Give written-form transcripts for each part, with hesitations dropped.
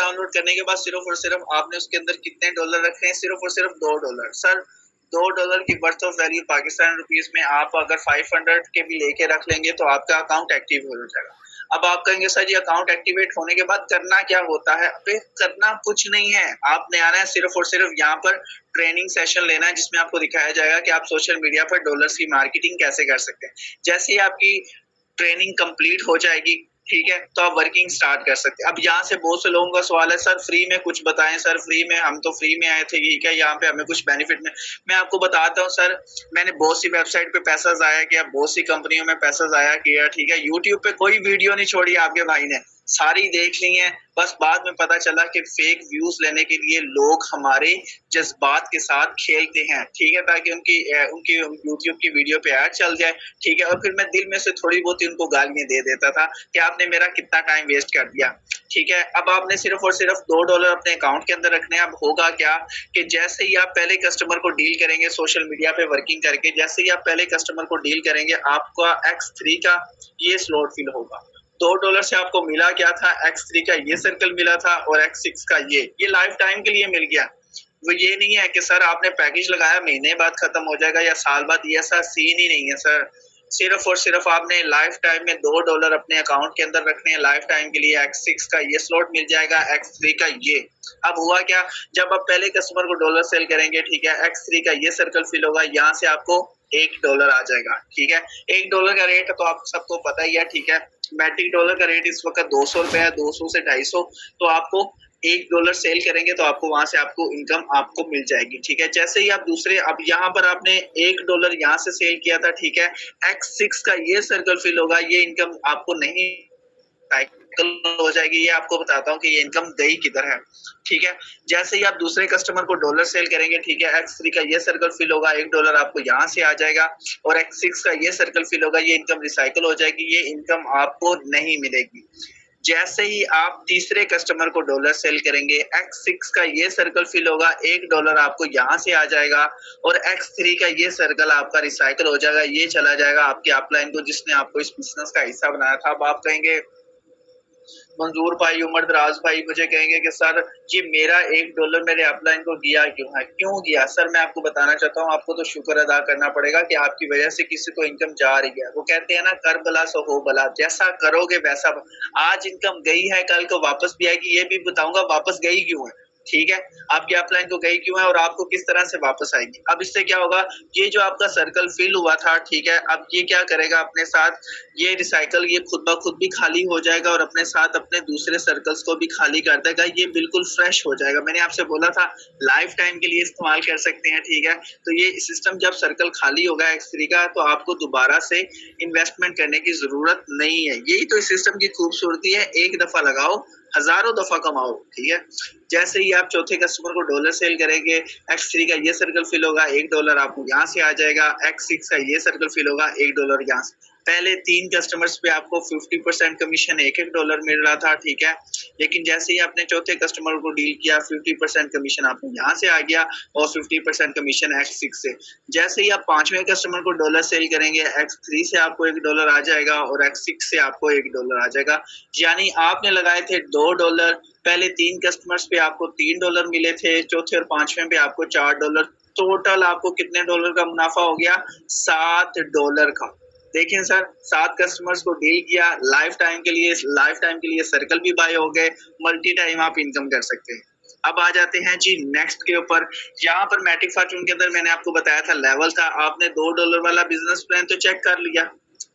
Download करने के बाद सिर्फ और सिर्फ आपने उसके अंदर कितने डॉलर रखे हैं, सिर्फ और सिर्फ $2 सर। $2 की birth of value Pakistan rupees में आप अगर 500 के भी लेके रख लेंगे तो आपका अकाउंट एक्टिव हो जाएगा। अब आप कहेंगे सर जी अकाउंट एक्टिवेट होने के बाद करना क्या होता है? अबे करना कुछ नहीं है, आपने आना है सिर्फ और सिर्फ यहाँ पर ट्रेनिंग सेशन लेना है जिसमें आपको दिखाया जाएगा कि आप सोशल मीडिया पर डॉलर्स की मार्केटिंग कैसे कर सकते हैं। जैसे ही आपकी ट्रेनिंग कंप्लीट हो जाएगी, ठीक है, तो आप वर्किंग स्टार्ट कर सकते हैं। अब यहाँ से बहुत से लोगों का सवाल है सर फ्री में कुछ बताएं, सर फ्री में, हम तो फ्री में आए थे, ठीक है, यहाँ पे हमें कुछ बेनिफिट में। मैं आपको बताता हूँ सर, मैंने बहुत सी वेबसाइट पे पैसा जाया किया, बहुत सी कंपनियों में पैसा जाया किया, ठीक है, यूट्यूब पे कोई वीडियो नहीं छोड़ी आपके भाई ने, सारी देख ली है। बस बाद में पता चला कि फेक व्यूज लेने के लिए लोग हमारे जज्बात के साथ खेलते हैं, ठीक है, ताकि उनकी यूट्यूब की वीडियो पे ऐड चल जाए, ठीक है, और फिर मैं दिल में से थोड़ी बहुत उनको गालियां दे देता था कि आपने मेरा कितना टाइम वेस्ट कर दिया, ठीक है। अब आपने सिर्फ और सिर्फ $2 अपने अकाउंट के अंदर रखने हैं। अब होगा क्या कि जैसे ही आप पहले कस्टमर को डील करेंगे सोशल मीडिया पे वर्किंग करके, जैसे ही आप पहले कस्टमर को डील करेंगे, आपका X3 का ये स्लॉट फिल होगा। $2 से आपको मिला क्या था, X3 का ये सर्कल मिला था और X6 का ये लाइफ टाइम के लिए मिल गया। वो ये नहीं है कि सर आपने पैकेज लगाया महीने बाद खत्म हो जाएगा या साल बाद, ये ऐसा सीन ही नहीं है सर। सिर्फ और सिर्फ आपने लाइफ टाइम में $2 अपने अकाउंट के अंदर रखने हैं लाइफ टाइम के लिए। X6 का ये स्लॉट मिल जाएगा, X3 का ये। अब हुआ क्या, जब आप पहले कस्टमर को डॉलर सेल करेंगे, ठीक है, X3 का ये सर्कल फिल होगा, यहाँ से आपको $1 आ जाएगा, ठीक है। $1 का रेट तो आप सबको पता ही है, ठीक है। मैट्रिक डॉलर का रेट इस वक्त ₹200 है, 200 से 250, तो आपको $1 सेल करेंगे तो आपको वहां से आपको इनकम आपको मिल जाएगी, ठीक है। जैसे ही आप दूसरे, अब यहाँ पर आपने $1 यहाँ से सेल किया था, ठीक है, X6 का ये सर्कल फिल होगा, ये इनकम आपको नहीं साइकिल हो जाएगी। ये आपको बताता हूँ कि ये इनकम गई किधर है, ठीक है। जैसे ही आप दूसरे कस्टमर को डॉलर सेल करेंगे, ठीक है, X3 का ये सर्कल फिल होगा, $1 आपको यहाँ से आ जाएगा, और X6 का ये सर्कल फिल होगा, ये इनकम रिसाइकल हो जाएगी, ये इनकम आपको नहीं मिलेगी। जैसे ही आप तीसरे कस्टमर को डॉलर सेल करेंगे, X6 का ये सर्कल फिल होगा, $1 आपको यहाँ से आ जाएगा, और X3 का ये सर्कल आपका रिसाइकल हो जाएगा, ये चला जाएगा आपके अपलाइन को जिसने आपको इस बिजनेस का हिस्सा बनाया था। अब आप कहेंगे मंजूर भाई, उमर दराज भाई मुझे कहेंगे कि सर ये मेरा $1 मेरे अपलाइन को गया क्यों है, क्यों गया? सर मैं आपको बताना चाहता हूँ, आपको तो शुक्र अदा करना पड़ेगा कि आपकी वजह से किसी को इनकम जा रही है। वो कहते हैं ना, कर भला सो हो भला, जैसा करोगे वैसा। आज इनकम गई है, कल को वापस भी आएगी, ये भी बताऊंगा वापस गई क्यों है, ठीक है, आपके अपलाइन को गई क्यों है और आपको किस तरह से वापस आएगी। अब इससे क्या होगा, ये जो आपका सर्कल फिल हुआ था, ठीक है, अब ये क्या करेगा अपने साथ, ये रिसाइकल, ये खुद ब खुद भी खाली हो जाएगा और अपने साथ अपने दूसरे सर्कल्स को भी खाली कर देगा, ये बिल्कुल फ्रेश हो जाएगा। मैंने आपसे बोला था लाइफ टाइम के लिए इस्तेमाल कर सकते हैं, ठीक है। तो ये सिस्टम जब सर्कल खाली होगा X3 का, तो आपको दोबारा से इन्वेस्टमेंट करने की जरूरत नहीं है। यही तो इस सिस्टम की खूबसूरती है, एक दफा लगाओ हजारों दफा कमाओ, ठीक है। जैसे ही आप चौथे कस्टमर को डॉलर सेल करेंगे, X3 का ये सर्कल फिल होगा, $1 आपको यहाँ से आ जाएगा, X6 का ये सर्कल फिल होगा, $1 यहाँ से। पहले 3 कस्टमर्स पे आपको 50% कमीशन $1 मिल रहा था, ठीक है, लेकिन जैसे ही आपने चौथे कस्टमर को डील किया, 50% कमीशन आपको यहाँ से आ गया और 50% कमीशन X6 से। जैसे ही आप 5वें कस्टमर को डॉलर सेल करेंगे, X3 से आपको $1 आ जाएगा और X6 से आपको $1 आ जाएगा। यानी आपने लगाए थे $2, पहले 3 कस्टमर्स पे आपको $3 मिले थे, चौथे और 5वें पे आपको $4, टोटल आपको कितने डॉलर का मुनाफा हो गया, $7 का। देखिए सर, 7 कस्टमर्स को डील किया, लाइफ टाइम के लिए सर्कल भी बाय हो गए, मल्टी टाइम आप इनकम कर सकते हैं। अब आ जाते हैं जी नेक्स्ट के ऊपर। यहाँ पर मैटिक फॉर्चून के अंदर मैंने आपको बताया था लेवल था, आपने $2 वाला बिजनेस प्लान तो चेक कर लिया,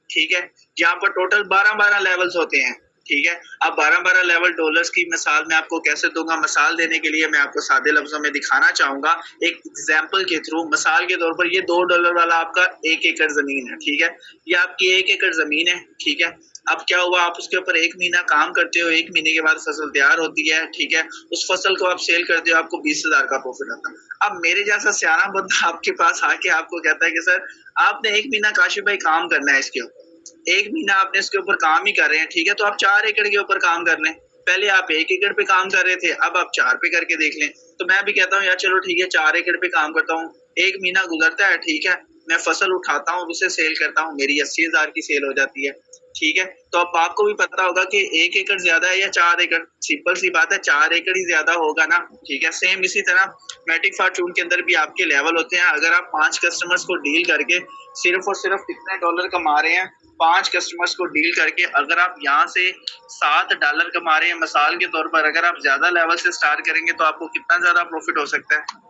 ठीक है। यहाँ पर टोटल 12-12 लेवल्स होते हैं, ठीक है। अब 12-12 लेवल डॉलर्स की मिसाल मैं आपको कैसे दूंगा, मिसाल देने के लिए मैं आपको सादे लफ्जों में दिखाना चाहूंगा एक एग्जांपल के थ्रू। मिसाल के तौर पर ये $2 वाला आपका 1 एकड़ जमीन है, ठीक है, ये आपकी 1 एकड़ जमीन है, ठीक है। अब क्या हुआ, आप उसके ऊपर 1 महीना काम करते हो, 1 महीने के बाद फसल तैयार होती है, ठीक है, उस फसल को आप सेल करते हो, आपको 20,000 का प्रॉफिट आता है। अब मेरे जैसा सियाना बंदा आपके पास आके आपको कहता है कि सर आपने 1 महीना काशिफ भाई काम करना है इसके ऊपर, 1 महीना आपने इसके ऊपर काम ही कर रहे हैं, ठीक है, तो आप 4 एकड़ के ऊपर काम कर लें। पहले आप 1 एकड़ पे काम कर रहे थे, अब आप 4 पे करके देख लें। तो मैं भी कहता हूँ यार चलो ठीक है, 4 एकड़ पे काम करता हूँ, 1 महीना गुजरता है, ठीक है, मैं फसल उठाता हूँ, उसे सेल करता हूँ, मेरी 80,000 की सेल हो जाती है, ठीक है। तो अब आपको भी पता होगा कि 1 एकड़ ज्यादा है या 4 एकड़, सिंपल सी बात है 4 एकड़ ही ज्यादा होगा ना, ठीक है। सेम इसी तरह मैटिक फॉर्चून के अंदर भी आपके लेवल होते हैं। अगर आप 5 कस्टमर्स को डील करके सिर्फ और सिर्फ कितने डॉलर कमा रहे हैं, 5 कस्टमर्स को डील करके अगर आप यहाँ से $7 कमा रहे हैं, मिसाल के तौर पर अगर आप ज्यादा लेवल से स्टार्ट करेंगे तो आपको कितना ज्यादा प्रॉफिट हो सकता है।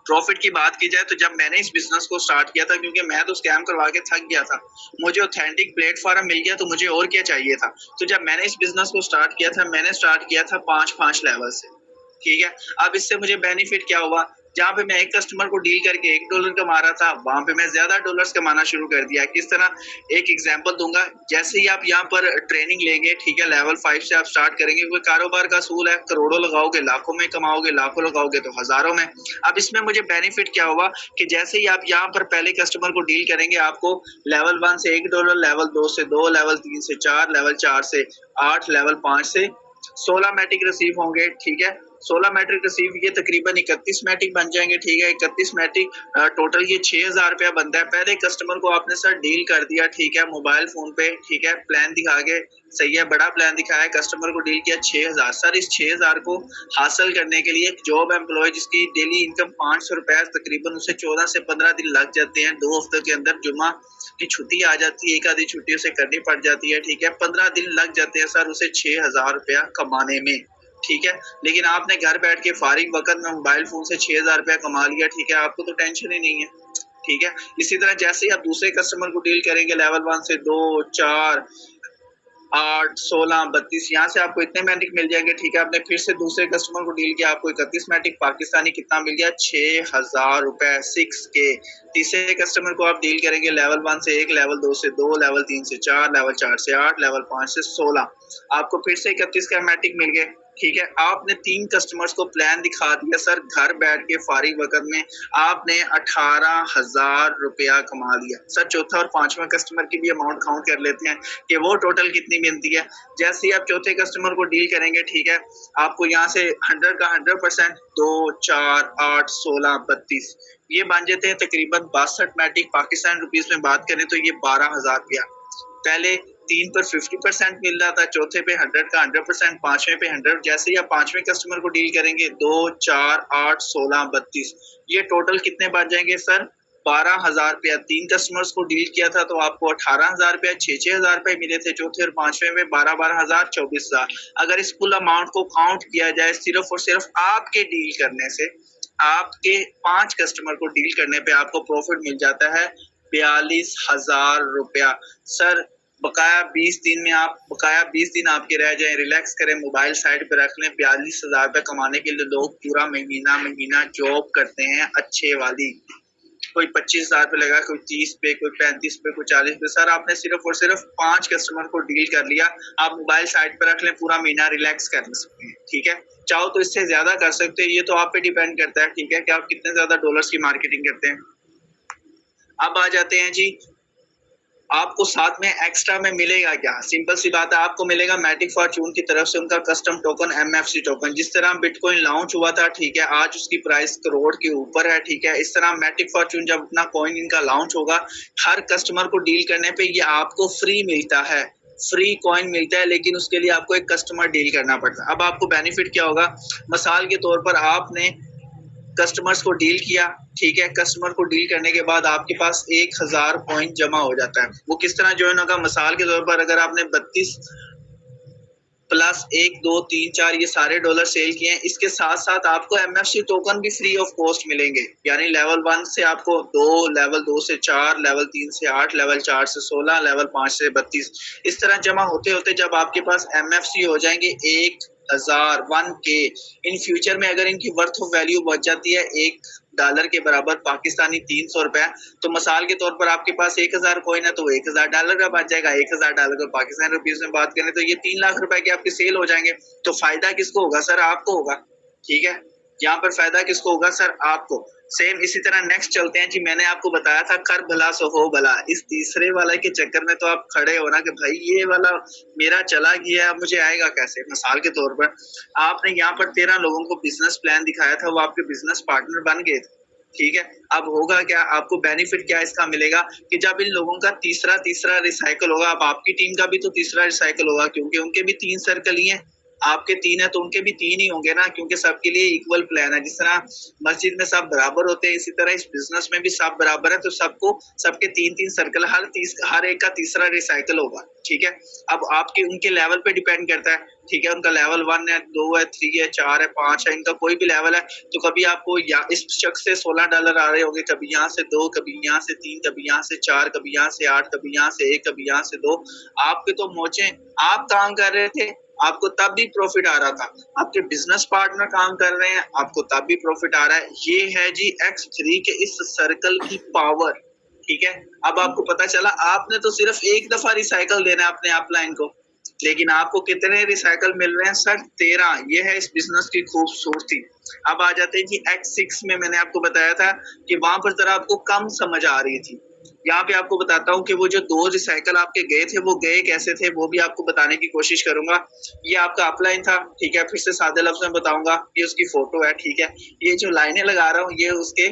प्रॉफिट की बात की जाए तो जब मैंने इस बिजनेस को स्टार्ट किया था, क्योंकि मैं तो स्कैम करवा के थक गया था, मुझे ऑथेंटिक प्लेटफॉर्म मिल गया तो मुझे और क्या चाहिए था। तो जब मैंने इस बिजनेस को स्टार्ट किया था, मैंने स्टार्ट किया था 5-5 लेवल से, ठीक है। अब इससे मुझे बेनिफिट क्या हुआ, जहाँ पे मैं एक कस्टमर को डील करके $1 कमा रहा था, वहां पे मैं ज्यादा डॉलर्स कमाना शुरू कर दिया। किस तरह, एक एग्जांपल दूंगा। जैसे ही आप यहाँ पर ट्रेनिंग लेंगे, ठीक है, लेवल 5 से आप स्टार्ट करेंगे, कोई कारोबार का असूल है, करोड़ों लगाओगे लाखों में कमाओगे, लाखों लगाओगे तो हजारों में। अब इसमें मुझे बेनिफिट क्या हुआ कि जैसे ही आप यहाँ पर पहले कस्टमर को डील करेंगे, आपको लेवल 1 से $1, लेवल 2 से 2, लेवल 3 से 4, लेवल 4 से 8, लेवल 5 से 16 मैट्रिक रिसीव होंगे, ठीक है। 16 मैट्रिक रिसीव, ये तकरीबन 31 मैट्रिक बन जाएंगे, ठीक है। 31 मैट्रिक टोटल ये $6000 बनता है। पहले कस्टमर को आपने सर डील कर दिया, ठीक है, मोबाइल फोन पे, ठीक है, प्लान दिखा के, सही है, बड़ा प्लान दिखाया, कस्टमर को डील किया 6000। सर इस 6000 को हासिल करने के लिए एक जॉब एम्प्लॉय जिसकी डेली इनकम ₹500, तकरीबन उसे 14 से 15 दिन लग जाते हैं। 2 हफ्ते के अंदर जुमा की छुट्टी आ जाती है, एक आधी छुट्टी उसे करनी पड़ जाती है, ठीक है। 15 दिन लग जाते हैं सर उसे ₹6000 कमाने में, ठीक है। लेकिन आपने घर बैठ के फारिग वक्त में मोबाइल फोन से ₹6000 कमा लिया, ठीक है, आपको तो टेंशन ही नहीं है, ठीक है। इसी तरह जैसे ही आप दूसरे कस्टमर को डील करेंगे, लेवल 1 से 2, 4, 8, 16, 32, यहाँ से आपको इतने मैट्रिक मिल जाएंगे, ठीक है। आपने फिर से दूसरे कस्टमर को डील किया, आपको 31 मैट्रिक पाकिस्तानी कितना मिल गया, ₹6000, 6K। तीसरे कस्टमर को आप डील करेंगे, लेवल 1 से 1, लेवल 2 से 2, लेवल 3 से 4, लेवल 4 से 8, लेवल 5 से 16, आपको फिर से 31 का मैट्रिक मिल गए, ठीक है। आपने 3 कस्टमर्स को प्लान दिखा दिया सर, घर बैठ के फारिग वक्त में आपने ₹18,000 कमा लिया। सर चौथा और पांचवा कस्टमर की भी अमाउंट काउंट कर लेते हैं कि वो टोटल कितनी मिलती है। जैसे ही आप चौथे कस्टमर को डील करेंगे, ठीक है, आपको यहाँ से 100 का 100%, 2, 4, 8, 16, 32, ये बन जाते हैं तकरीबन 62 मैट्रिक। पाकिस्तान रुपीस में बात करें तो ये ₹12,000। पहले 3 पर 50% मिल रहा था, चौथे पे 100 का 100%, पांचवें पे 100। जैसे ही आप पांचवें कस्टमर को डील करेंगे, 2, 4, 8, 16, 32, ये टोटल कितने बन जाएंगे सर, ₹12,000। 3 कस्टमर्स को डील किया था तो आपको ₹18,000, 6-6 हज़ार मिले थे। चौथे और पांचवें में 12-12 हज़ार, 24,000। अगर इस कुल अमाउंट को काउंट किया जाए सिर्फ और सिर्फ आपके डील करने से, आपके 5 कस्टमर को डील करने पे आपको प्रॉफिट मिल जाता है ₹42,000। सर बकाया 20 दिन में आप, बकाया 20 दिन आपके रह जाएं, रिलैक्स करें, मोबाइल साइड पे रख लें। ₹42,000 कमाने के लिए लोग पूरा महीना जॉब करते हैं अच्छे वाली। कोई 25,000 पे लगा, कोई 30 पे, कोई 35 पे, कोई 40 पे। सर आपने सिर्फ और सिर्फ 5 कस्टमर को डील कर लिया, आप मोबाइल साइड पे रख लें, पूरा महीना रिलैक्स कर सकते हैं, ठीक है। चाहो तो इससे ज्यादा कर सकते हैं, ये तो आप पे डिपेंड करता है, ठीक है, कि आप कितने ज्यादा डॉलर्स की मार्केटिंग करते हैं। अब आ जाते हैं जी, आपको साथ में एक्स्ट्रा में मिलेगा क्या। सिंपल सी बात है, आपको मिलेगा मैटिक फॉर्चून की तरफ से उनका कस्टम टोकन, MFC टोकन। जिस तरह बिटकॉइन लॉन्च हुआ था, ठीक है, आज उसकी प्राइस करोड़ के ऊपर है, ठीक है। इस तरह मैटिक फॉर्चून जब अपना कॉइन इनका लॉन्च होगा, हर कस्टमर को डील करने पे ये आपको फ्री मिलता है, फ्री कॉइन मिलता है, लेकिन उसके लिए आपको एक कस्टमर डील करना पड़ता है। अब आपको बेनिफिट क्या होगा, मिसाल के तौर पर आपने कस्टमर्स को डील किया, ठीक है, कस्टमर को डील करने के बाद आपके पास 1000 पॉइंट जमा हो जाता है। वो किस तरह ज्वाइन होगा, मिसाल के तौर पर अगर आपने 32 प्लस 1, 2, 3, 4 ये सारे डॉलर सेल किए हैं, इसके साथ साथ आपको MFC टोकन भी फ्री ऑफ कॉस्ट मिलेंगे। यानी लेवल 1 से आपको 2, लेवल 2 से 4, लेवल 3 से 8, लेवल 4 से 16, लेवल 5 से 32, इस तरह जमा होते होते जब आपके पास MFC हो जाएंगे 1000, 1K, इन फ्यूचर में अगर इनकी वर्थ ऑफ वैल्यू बढ़ जाती है $1 के बराबर, पाकिस्तानी $300, तो मिसाल के तौर पर आपके पास 1000 कॉइन है तो $1000 का बच जाएगा। $1000 को पाकिस्तानी रुपीस में बात करें तो ये ₹3,00,000 के आपके सेल हो जाएंगे। तो फायदा किसको होगा सर, आपको होगा, ठीक है। यहाँ पर फायदा किसको होगा सर, आपको। सेम इसी तरह नेक्स्ट चलते हैं जी। मैंने आपको बताया था कर भला सो हो भला, इस तीसरे वाला के चक्कर में तो आप खड़े हो ना कि भाई ये वाला मेरा चला गया, अब मुझे आएगा कैसे। मिसाल के तौर पर आपने यहाँ पर 13 लोगों को बिजनेस प्लान दिखाया था, वो आपके बिजनेस पार्टनर बन गए थे, ठीक है। अब होगा क्या, आपको बेनिफिट क्या इसका मिलेगा कि जब इन लोगों का तीसरा रिसाइकल होगा, अब आपकी टीम का भी तो तीसरा रिसाइकल होगा, क्योंकि उनके भी 3 सर्कल ही हैं। आपके 3 है तो उनके भी 3 ही होंगे ना, क्योंकि सबके लिए इक्वल प्लान है। जिस तरह मस्जिद में सब बराबर होते हैं, इसी तरह इस बिजनेस में भी सब बराबर है, तो सबको सबके 3-3 सर्कल, हर एक का तीसरा रिसाइकल होगा। ठीक है। अब आपके उनके लेवल पे डिपेंड करता है। ठीक है, उनका लेवल 1 है, 2 है, 3 है, 4 है, 5 है, इनका कोई भी लेवल है, तो कभी आपको या इस शख्स से $16 आ रहे होंगे, कभी यहाँ से 2, कभी यहाँ से 3, कभी यहाँ से 4, कभी यहाँ से 8, कभी यहाँ से 1, कभी यहाँ से 2। आपके तो मोचे, आप काम कर रहे थे, आपको तब भी प्रॉफिट आ रहा था, आपके बिजनेस पार्टनर काम कर रहे हैं, आपको तब भी प्रॉफिट आ रहा है। ये है जी X3 के इस सर्कल की पावर। ठीक है। अब आपको पता चला, आपने तो सिर्फ एक दफा रिसाइकल देना है अपने अपलाइन को, लेकिन आपको कितने रिसाइकल मिल रहे हैं सर? 13। ये है इस बिजनेस की खूबसूरती। अब आ जाते हैं जी X6 में। मैंने आपको बताया था कि वहां पर जरा आपको कम समझ आ रही थी। यहाँ पे आपको बताता हूँ कि वो जो 2 रिसाइकल आपके गए थे, वो गए कैसे थे, वो भी आपको बताने की कोशिश करूंगा। ये आपका अपलाइन था। ठीक है, फिर से सादे लफ्ज में बताऊंगा। ये उसकी फोटो है। ठीक है, ये जो लाइनें लगा रहा हूँ, ये उसके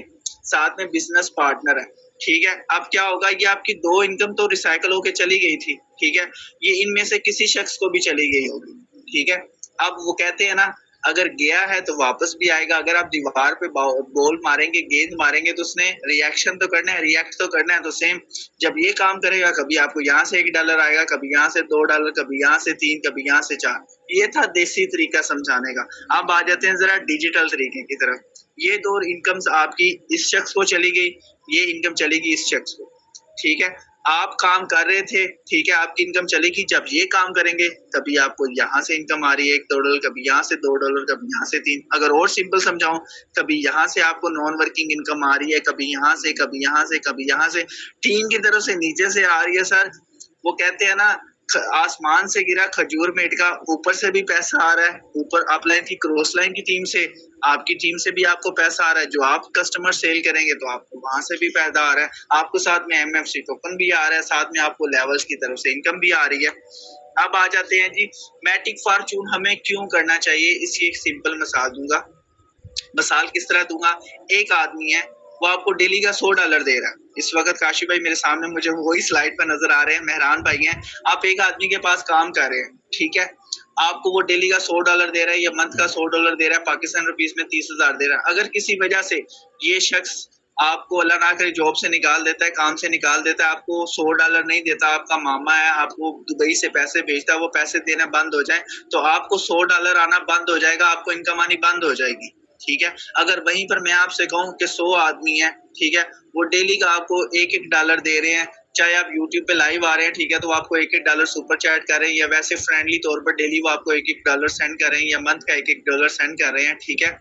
साथ में बिजनेस पार्टनर है। ठीक है। अब क्या होगा, ये आपकी 2 इनकम तो रिसाइकल होके चली गई थी। ठीक है, ये इनमें से किसी शख्स को भी चली गई होगी। ठीक है। अब वो कहते हैं ना, अगर गया है तो वापस भी आएगा। अगर आप दीवार पे बॉल मारेंगे, गेंद मारेंगे, तो उसने रिएक्शन तो करना है, रिएक्ट तो करना है। तो सेम जब ये काम करेगा, कभी आपको यहाँ से $1 आएगा, कभी यहाँ से $2, कभी यहाँ से 3, कभी यहाँ से 4। ये था देसी तरीका समझाने का। अब आ जाते हैं जरा डिजिटल तरीके की तरफ। ये 2 इनकम्स आपकी इस शख्स को चली गई, ये इनकम चलेगी इस शख्स को। ठीक है। आप काम कर रहे थे। ठीक है, आपकी इनकम चलेगी। जब ये काम करेंगे, कभी आपको यहाँ से इनकम आ रही है $1, कभी यहाँ से $2, कभी यहाँ से 3। अगर और सिंपल समझाऊं, कभी यहाँ से आपको नॉन वर्किंग इनकम आ रही है, कभी यहाँ से, कभी यहाँ से, कभी यहाँ से। टीम की तरफ से नीचे से आ रही है सर। वो कहते हैं ना, आसमान से गिरा खजूर मेट का, ऊपर से भी पैसा आ रहा है। ऊपर अपलाइन की क्रॉस लाइन की टीम से, आपकी टीम से भी आपको पैसा आ रहा है। जो आप कस्टमर सेल करेंगे तो आपको वहां से भी पैसा आ रहा है। आपको साथ में MFC टोकन भी आ रहा है, साथ में आपको लेवल्स की तरफ से इनकम भी आ रही है। अब आ जाते हैं जी, मैटिक फॉर्चून हमें क्यों करना चाहिए, इसकी एक सिंपल मिसाल दूंगा। मिसाल किस तरह दूंगा, एक आदमी है, वो आपको डेली का $100 दे रहा है। इस वक्त काशी भाई मेरे सामने मुझे वही स्लाइड पर नजर आ रहे हैं, मेहरान भाई हैं। आप एक आदमी के पास काम कर रहे हैं। ठीक है, आपको वो डेली का $100 दे रहा है, या मंथ का $100 दे रहा है, पाकिस्तान रुपीस में 30,000 दे रहा है। अगर किसी वजह से ये शख्स आपको अल्लाह ना करे जॉब से निकाल देता है, काम से निकाल देता है, आपको $100 नहीं देता, आपका मामा है, आपको दुबई से पैसे भेजता है, वो पैसे देना बंद हो जाए, तो आपको $100 आना बंद हो जाएगा, आपको इनकम आनी बंद हो जाएगी। ठीक है। अगर वहीं पर मैं आपसे कहूं कि 100 आदमी है, ठीक है, वो डेली का आपको $1-1 दे रहे हैं, चाहे आप YouTube पे लाइव आ रहे हैं, ठीक है, तो वो आपको $1-1 सुपर चैट कर रहे हैं, या वैसे फ्रेंडली तौर पर डेली वो आपको $1-1 सेंड कर रहे हैं, या मंथ का $1-1 सेंड कर रहे हैं। ठीक है,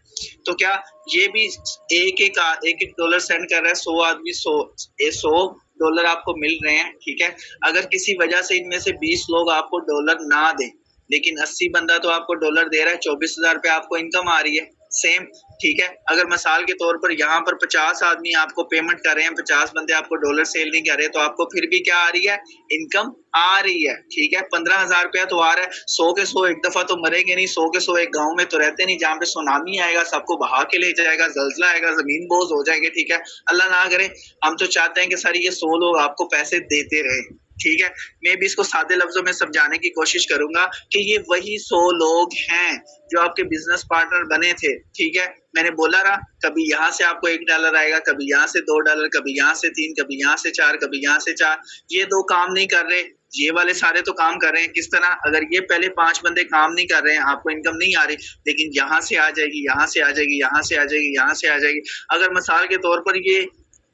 तो क्या ये भी $1-1 सेंड कर रहा है? 100 आदमी, $100 आपको मिल रहे हैं। ठीक है, अगर किसी वजह से इनमें से 20 लोग आपको डॉलर ना दें, लेकिन 80 बंदा तो आपको डॉलर दे रहा है, 24,000 पे आपको इनकम आ रही है। सेम। ठीक है, अगर मिसाल के तौर पर यहाँ पर 50 आदमी आपको पेमेंट कर रहे हैं, 50 बंदे आपको डॉलर सेल नहीं कर रहे, तो आपको फिर भी क्या आ रही है, इनकम आ रही है। ठीक है, 15,000 रुपया तो आ रहा है। 100 के 100 एक दफा तो मरेंगे नहीं, 100 के 100 एक गांव में तो रहते नहीं जहाँ पे सुनामी आएगा, सबको बहा के ले जाएगा, जलजला आएगा, जमीन बोझ हो जाएंगे। ठीक है, अल्लाह ना करे। हम तो चाहते हैं कि सर ये 100 लोग आपको पैसे देते रहे। ठीक है, मैं भी इसको सादे लफ्जों में समझाने की कोशिश करूंगा कि ये वही 100 लोग हैं जो आपके बिजनेस पार्टनर बने थे। ठीक है, मैंने बोला रहा, कभी यहाँ से आपको $1 आएगा, कभी यहाँ से $2, कभी यहाँ से 3, कभी यहाँ से 4, कभी यहाँ से 4। ये 2 काम नहीं कर रहे, ये वाले सारे तो काम कर रहे हैं। किस तरह, अगर ये पहले 5 बंदे काम नहीं कर रहे हैं, आपको इनकम नहीं आ रही, लेकिन यहाँ से आ जाएगी, यहाँ से आ जाएगी, यहाँ से आ जाएगी, यहाँ से आ जाएगी। अगर मिसाल के तौर पर ये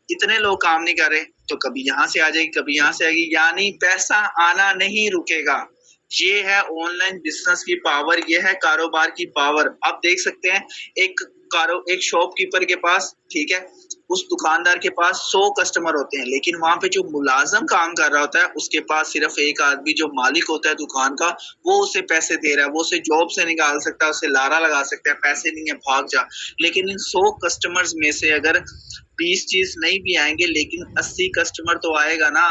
इतने लोग काम नहीं कर रहे, तो कभी यहाँ से आ जाएगी, कभी यहाँ से आएगी, यानी पैसा आना नहीं रुकेगा। ये है ऑनलाइन बिजनेस की पावर, ये है कारोबार की पावर। आप देख सकते हैं, एक शॉपकीपर के पास, ठीक है, उस दुकानदार के पास 100 कस्टमर होते हैं, लेकिन वहां पे जो मुलाजम काम कर रहा होता है, उसके पास सिर्फ एक आदमी जो मालिक होता है दुकान का, वो उसे पैसे दे रहा है, वो उसे जॉब से निकाल सकता है, उसे लारा लगा सकता है, पैसे नहीं है भाग जा। लेकिन इन 100 कस्टमर्स में से अगर 20 चीज नहीं भी आएंगे, लेकिन 80 कस्टमर तो आएगा ना।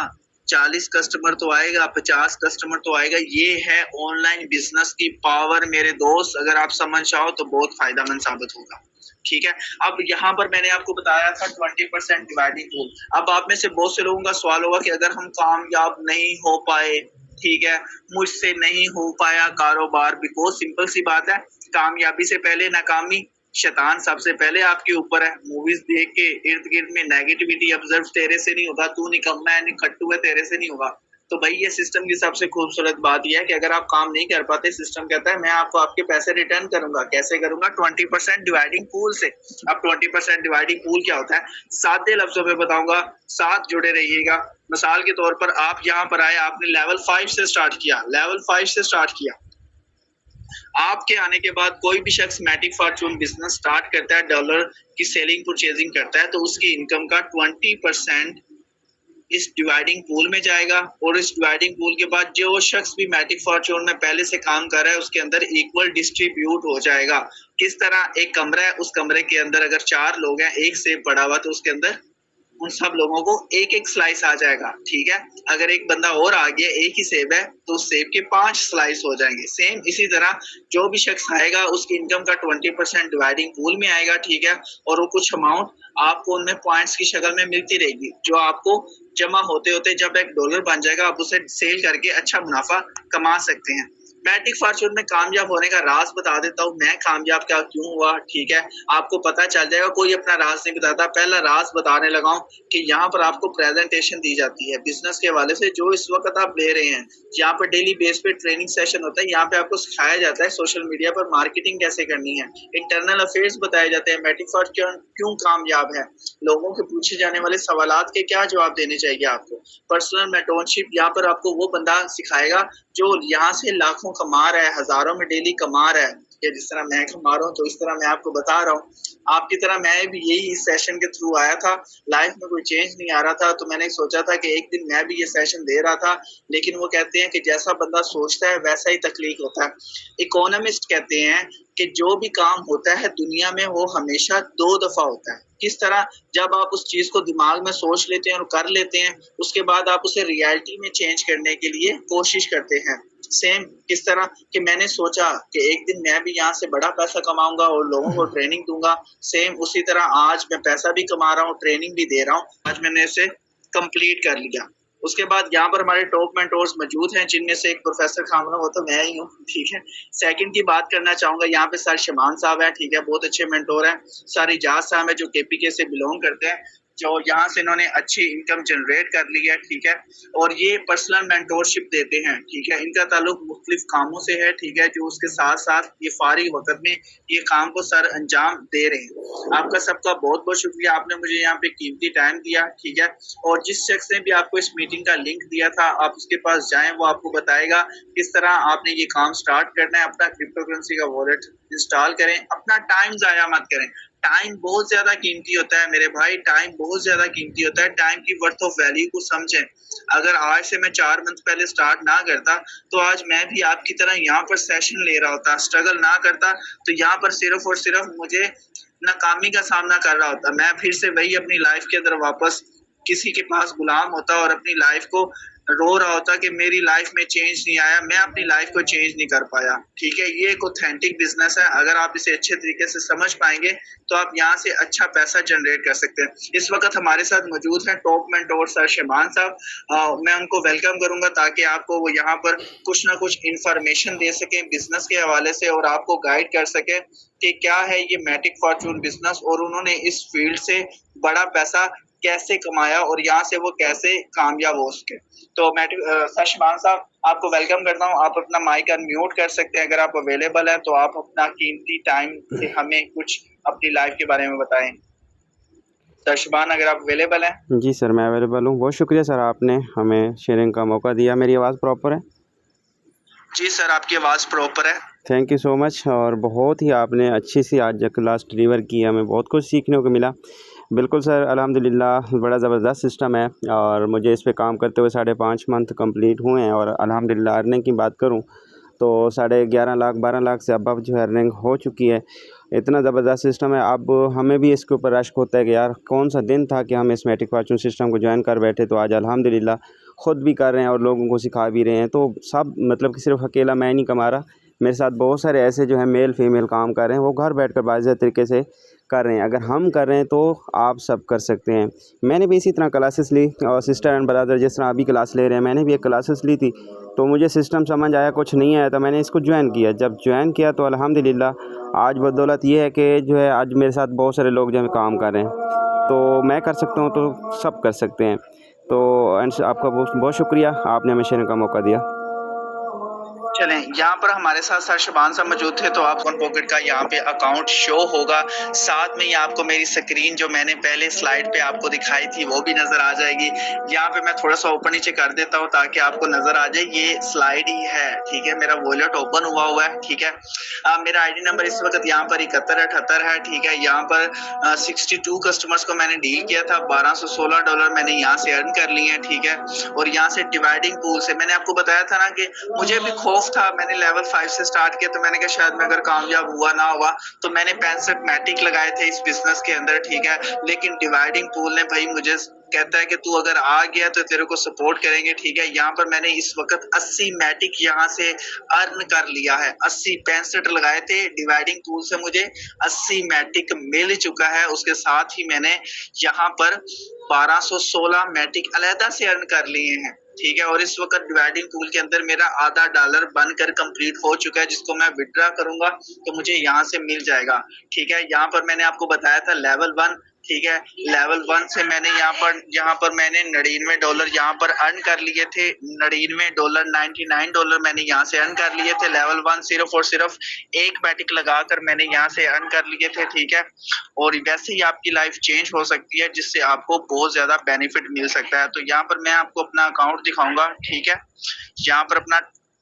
40 कस्टमर तो आएगा, 50 कस्टमर तो आएगा। ये है ऑनलाइन बिजनेस की पावर मेरे दोस्त। अगर आप समझ जाओ तो बहुत फायदेमंद साबित होगा। ठीक है, अब यहाँ पर मैंने आपको बताया था 20% डिवाइडिंग रूल। अब आप में से बहुत से लोगों का सवाल होगा कि अगर हम कामयाब नहीं हो पाए, ठीक है, मुझसे नहीं हो पाया कारोबार, भी बहुत सिंपल सी बात है, कामयाबी से पहले नाकामी। शैतान सबसे पहले आपके ऊपर है। मूवीज देख के इर्द गिर्द में नेगेटिविटी ऑब्जर्व तेरे से नहीं होगा, तू निकम्मा है, खट्टू है, तेरे से नहीं होगा। तो भाई ये सिस्टम की सबसे खूबसूरत बात यह है कि अगर आप काम नहीं कर पाते, सिस्टम कहता है मैं आपको आपके पैसे रिटर्न करूंगा। कैसे करूंगा? 20% डिवाइडिंग पूल से। अब 20% डिवाइडिंग पूल क्या होता है? सादे लफ्जों में बताऊंगा, साथ जुड़े रहिएगा। मिसाल के तौर पर आप यहाँ पर आए, आपने लेवल 5 से स्टार्ट किया, लेवल 5 से स्टार्ट किया। आपके आने के बाद कोई भी शख्स मैटिक फॉर्चून बिजनेस स्टार्ट करता है, डॉलर की सेलिंग परचेजिंग करता है, तो उसकी इनकम का 20% इस डिवाइडिंग पूल में जाएगा। और इस डिवाइडिंग पूल के बाद जो शख्स भी मैटिक फॉर्चून में पहले से काम कर रहा है उसके अंदर इक्वल डिस्ट्रीब्यूट हो जाएगा। किस तरह? एक कमरा है, उस कमरे के अंदर अगर 4 लोग हैं, एक सेब पड़ा हुआ, तो उसके अंदर उन सब लोगों को एक एक स्लाइस आ जाएगा। ठीक है, अगर एक बंदा और आ गया, एक ही सेब है, तो सेब के 5 स्लाइस हो जाएंगे। सेम इसी तरह जो भी शख्स आएगा उसकी इनकम का 20% डिवाइडिंग पूल में आएगा। ठीक है, और वो कुछ अमाउंट आपको उनमें पॉइंट्स की शक्ल में मिलती रहेगी, जो आपको जमा होते होते जब $1 बन जाएगा, आप उसे सेल करके अच्छा मुनाफा कमा सकते हैं। मैटिक फॉर्चून में कामयाब होने का राज बता देता हूँ, मैं कामयाब क्या क्यों हुआ। ठीक है, आपको पता चल जाएगा, कोई अपना राज नहीं बताता। पहला राज बताने लगा हूँ कि यहाँ पर आपको प्रेजेंटेशन दी जाती है बिजनेस के हवाले से, जो इस वक्त आप ले रहे हैं। यहाँ पर डेली बेस पे ट्रेनिंग सेशन होता है, यहाँ पे आपको सिखाया जाता है सोशल मीडिया पर मार्केटिंग कैसे करनी है। इंटरनल अफेयर्स बताए जाते हैं, मैटिक फॉर्चून क्यों कामयाब है, लोगों के पूछे जाने वाले सवालात के क्या जवाब देने चाहिए आपको। पर्सनल मेंटरशिप, यहाँ पर आपको वो बंदा सिखाएगा जो यहाँ से लाखों कमा रहा है, हजारों में डेली कमा रहा है, या जिस तरह मैं कमा रहा हूँ, तो इस तरह मैं आपको बता रहा हूँ। आपकी तरह मैं भी यही इस सेशन के थ्रू आया था। लाइफ में कोई चेंज नहीं आ रहा था, तो मैंने सोचा था कि एक दिन मैं भी ये सेशन दे रहा था। लेकिन वो कहते हैं कि जैसा बंदा सोचता है वैसा ही तख्लीक होता है। इकोनॉमिस्ट कहते हैं कि जो भी काम होता है दुनिया में वो हमेशा 2 दफा होता है। किस तरह? जब आप उस चीज को दिमाग में सोच लेते हैं और कर लेते हैं, उसके बाद आप उसे रियलिटी में चेंज करने के लिए कोशिश करते हैं। सेम किस तरह कि मैंने सोचा कि एक दिन मैं भी यहाँ से बड़ा पैसा कमाऊंगा और लोगों को ट्रेनिंग दूंगा। सेम उसी तरह आज मैं पैसा भी कमा रहा हूँ, ट्रेनिंग भी दे रहा हूँ। आज मैंने इसे कंप्लीट कर लिया। उसके बाद यहाँ पर हमारे टॉप मेंटोर्स मौजूद हैं, जिनमें से एक प्रोफेसर खामना, वो तो मैं ही हूँ। ठीक है, सेकंड की बात करना चाहूंगा, यहाँ पे सर शमान साहब है। ठीक है, बहुत अच्छे मेंटोर हैं। सर इजाज साहब है जो केपीके से बिलोंग करते हैं, जो यहाँ से इन्होंने अच्छी इनकम जनरेट कर ली है। ठीक है, और ये पर्सनल मेंटोरशिप देते हैं। ठीक है, इनका ताल्लुक मुख्तलिफ कामों से है। ठीक है, जो उसके साथ साथ ये फारिग वक्त में ये काम को सर अंजाम दे रहे हैं। आपका सबका बहुत बहुत शुक्रिया, आपने मुझे यहाँ पे कीमती टाइम दिया। ठीक है, और जिस शख्स ने भी आपको इस मीटिंग का लिंक दिया था, आप उसके पास जाएं, वो आपको बताएगा किस तरह आपने ये काम स्टार्ट करना है। अपना क्रिप्टो करेंसी का वॉलेट इंस्टॉल करें, अपना टाइम जाया मत करें। टाइम बहुत ज्यादा कीमती होता है मेरे भाई, टाइम बहुत ज्यादा कीमती होता है। टाइम की वर्थ ऑफ वैल्यू को समझें। अगर आज से मैं 4 मंथ पहले स्टार्ट ना करता, तो आज मैं भी आपकी तरह यहाँ पर सेशन ले रहा होता, स्ट्रगल ना करता, तो यहाँ पर सिर्फ और सिर्फ मुझे नाकामी का सामना कर रहा होता। मैं फिर से वही अपनी लाइफ के अंदर वापस किसी के पास गुलाम होता और अपनी लाइफ को रो रहा होता कि मेरी लाइफ में चेंज नहीं आया, मैं अपनी लाइफ को चेंज नहीं कर पाया। ठीक है, ये एक ऑथेंटिक बिजनेस है। अगर आप इसे अच्छे तरीके से समझ पाएंगे तो आप यहाँ से अच्छा पैसा जनरेट कर सकते हैं। इस वक्त हमारे साथ मौजूद हैं टॉप मेंटोर सर शमान साहब। मैं उनको वेलकम करूंगा ताकि आपको वो यहाँ पर कुछ ना कुछ इंफॉर्मेशन दे सकें बिजनेस के हवाले से, और आपको गाइड कर सके कि क्या है ये मैटिक फॉर्चून बिजनेस, और उन्होंने इस फील्ड से बड़ा पैसा कैसे कमाया और यहाँ से वो कैसे कामयाब हो सके। तो मैं सर शमान साहब आपको वेलकम करता हूँ। आप अपना माइक अनम्यूट कर सकते हैं, अगर आप अवेलेबल हैं तो आप अपना कीमती टाइम से हमें कुछ अपनी लाइफ के बारे में बताएं। सर शमान, अगर आप अवेलेबल हैं। जी सर, मैं अवेलेबल हूँ। बहुत शुक्रिया सर, आपने हमें शेयरिंग का मौका दिया। मेरी आवाज़ प्रॉपर है? जी सर, आपकी आवाज़ प्रॉपर है। Thank you so much. और बहुत ही आपने अच्छी सी आज क्लास डिलीवर की, हमें बहुत कुछ सीखने को मिला। बिल्कुल सर, अल्हम्दुलिल्लाह बड़ा ज़बरदस्त सिस्टम है, और मुझे इस पे काम करते हुए 5.5 मंथ कंप्लीट हुए हैं। और अल्हम्दुलिल्लाह अर्निंग की बात करूं तो 11.5 लाख 12 लाख से अब जो है अर्निंग हो चुकी है। इतना ज़बरदस्त सिस्टम है। अब हमें भी इसके ऊपर रश्क होता है कि यार कौन सा दिन था कि हम इस मैटिक फॉर्चून सिस्टम को ज्वाइन कर बैठे, तो आज अल्हम्दुलिल्लाह ख़ुद भी कर रहे हैं और लोगों को सिखा भी रहे हैं। तो सब मतलब कि सिर्फ़ अकेला मैं नहीं कमा रहा, मेरे साथ बहुत सारे ऐसे जो हैं मेल फीमेल काम कर रहे हैं, वो घर बैठकर बाज़ाहिर तरीके से कर रहे हैं। अगर हम कर रहे हैं तो आप सब कर सकते हैं। मैंने भी इसी तरह क्लासेस ली और सिस्टर एंड ब्रदर जिस तरह अभी क्लास ले रहे हैं, मैंने भी एक क्लासेस ली थी। तो मुझे सिस्टम समझ आया, कुछ नहीं आया, तो मैंने इसको ज्वाइन किया। जब ज्वाइन किया तो अल्हम्दुलिल्लाह आज बदौलत ये है कि जो है आज मेरे साथ बहुत सारे लोग जो है काम कर रहे हैं। तो मैं कर सकता हूँ तो सब कर सकते हैं। तो आपका बहुत बहुत शुक्रिया, आपने हमें शेयर का मौका दिया। चलें, यहाँ पर हमारे साथ सर शबान साहब मौजूद थे, तो आप वन पॉकेट का यहाँ पे अकाउंट शो होगा। साथ में ही आपको मेरी स्क्रीन जो मैंने पहले स्लाइड पे आपको दिखाई थी वो भी नज़र आ जाएगी। यहाँ पे मैं थोड़ा सा ऊपर नीचे कर देता हूँ ताकि आपको नज़र आ जाए, ये स्लाइड ही है, ठीक है। मेरा वॉलेट ओपन हुआ है, ठीक है। मेरा आईडी नंबर इस वक्त यहाँ पर 7178 है, ठीक है। यहाँ पर 62 कस्टमर्स को मैंने डील किया था, $1216 मैंने यहाँ से अर्न कर लिए हैं, ठीक है। और यहाँ से डिवाइडिंग पूल से मैंने आपको बताया था ना कि मुझे भी खौफ था। मैंने लेवल 5 से स्टार्ट किया, तो मैंने कहा शायद मैं अगर कामयाब हुआ ना हुआ, तो मैंने 65 मैटिक लगाए थे इस बिजनेस के अंदर, ठीक है। लेकिन डिवाइडिंग पूल ने भाई मुझे कहता है कि तू अगर आ गया तो तेरे को सपोर्ट करेंगे, ठीक है। यहाँ पर मैंने इस वक्त 80 मैटिक यहाँ से अर्न कर लिया है। 80 65 लगाए थे, डिवाइडिंग पूल से मुझे 80 मैटिक मिल चुका है। उसके साथ ही मैंने यहाँ पर 1216 मैटिक अलहदा से अर्न कर लिए हैं, ठीक है। और इस वक्त डिवाइडिंग पूल के अंदर मेरा आधा डॉलर बनकर कंप्लीट हो चुका है, जिसको मैं विड्रॉ करूंगा तो मुझे यहाँ से मिल जाएगा, ठीक है। यहाँ पर मैंने आपको बताया था लेवल 1, ठीक है। लेवल 1 से मैंने यहाँ पर मैंने $99 यहाँ पर अर्न कर लिए थे। $99 मैंने यहाँ से अर्न कर लिए थे। लेवल 1 सिर्फ और सिर्फ एक मैटिक लगाकर मैंने यहाँ से अर्न कर लिए थे, ठीक है। और वैसे ही आपकी लाइफ चेंज हो सकती है, जिससे आपको बहुत ज्यादा बेनिफिट मिल सकता है। तो यहाँ पर मैं आपको अपना अकाउंट दिखाऊंगा, ठीक है। यहाँ पर अपना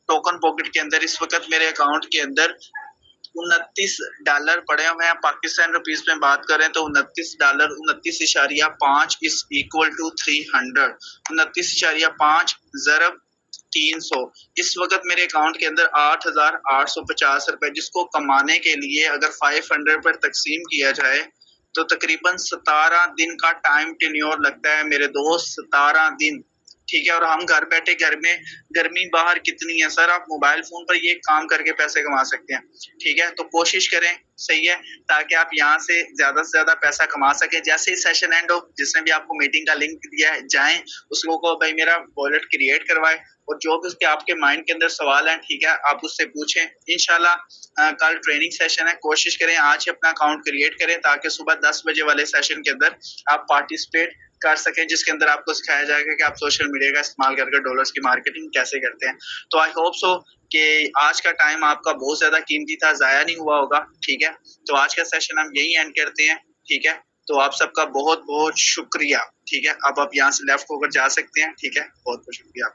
टोकन पॉकेट के अंदर इस वक्त मेरे अकाउंट के अंदर $29 पड़े हुए हैं। पाकिस्तान रुपीस में बात करें तो $29 29.5 इज इक्वल टू 300। 29.5 ज़रब 300। इस वक्त मेरे अकाउंट के अंदर 8,850 रुपए, जिसको कमाने के लिए अगर 500 पर तकसीम किया जाए तो तकरीबन 17 दिन का टाइम टेन्योर लगता है मेरे दोस्त, 17 दिन, ठीक है। और हम घर बैठे, घर में गर्मी बाहर कितनी है सर, आप मोबाइल फोन पर ये काम करके पैसे कमा सकते हैं, ठीक है। तो कोशिश करें, सही है, ताकि आप यहाँ से ज्यादा पैसा कमा सके। जैसे ही सेशन एंड हो, जिसने भी आपको मीटिंग का लिंक दिया है, जाएं उसको को भाई मेरा वॉलेट क्रिएट करवाए, और जो भी उसके आपके माइंड के अंदर सवाल हैं, ठीक है, आप उससे पूछें। इंशाल्लाह कल ट्रेनिंग सेशन है, कोशिश करें आज ही अपना अकाउंट क्रिएट करें ताकि सुबह 10 बजे वाले सेशन के अंदर आप पार्टिसिपेट कर सकें, जिसके अंदर आपको सिखाया जाएगा कि आप सोशल मीडिया का इस्तेमाल करके डॉलर्स की मार्केटिंग कैसे करते हैं। तो आई होप सो कि आज का टाइम आपका बहुत ज्यादा कीमती था, जाया नहीं हुआ होगा, ठीक है। तो आज का सेशन हम यही एंड करते हैं, ठीक है। तो आप सबका बहुत बहुत शुक्रिया, ठीक है। अब आप यहाँ से लेफ्ट होकर जा सकते हैं, ठीक है। बहुत बहुत शुक्रिया।